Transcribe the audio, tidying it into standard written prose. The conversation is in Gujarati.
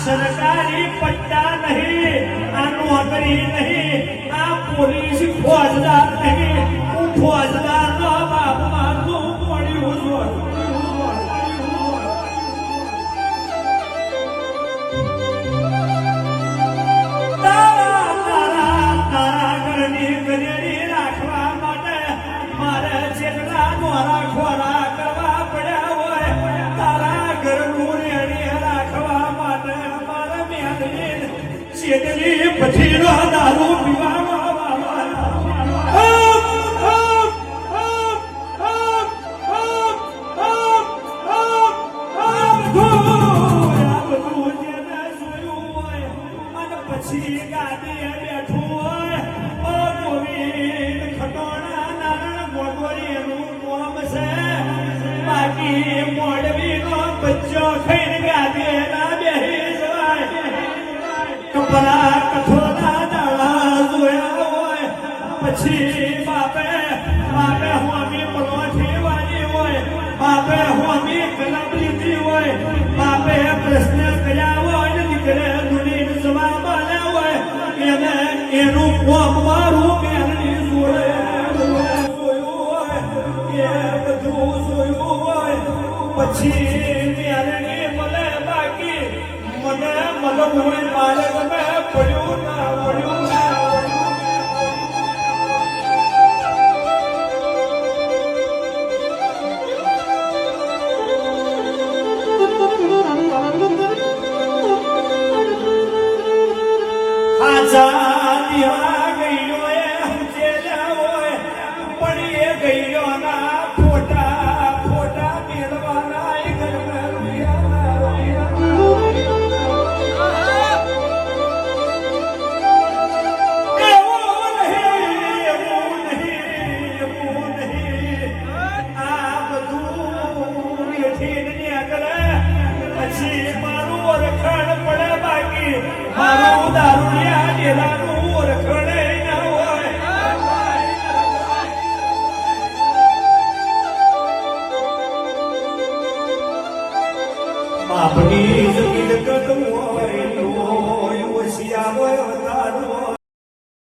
સરકારી પટ્ટા નહીં, આ નોકરી નહીં, આ પોલીસ ફોજદાર નહીં, હું ફોજદાર નો બાપ મારું મળ્યું છું. તારા ઘરની ગરેડી રાખવા માટે મારે જેટલા નોરા ખોરા કરવા પડ્યા હોય, તારા ઘરનું રેડી રાખવા માટે મારે મેદની ચેટલી પછીનો દારૂ પીવામાં પછી ગાદી બેઠું હોય ઓ ગોવિંદ ખટોણા નારાયણ ગોગોરીનું કોમ છે, બાકી મોડવીનો બચ્ચો ખાઈને ગાદી ના બેહી જવાય. કપરા કઠોળા દાડા જોયા હોય પછી બાપે હોમી પલોઠી વાળી હોય, બાપે હોમી કલમ લીધી હોય, બાપે પ્રશ્ન કર્યા હોય ને દીકરે દુનિયા જવાબ એનું કોમ મારું મેળવી જોયું હોય, એ બધું જોયું હોય પછી મેળવી મળે, બાકી મને મળવું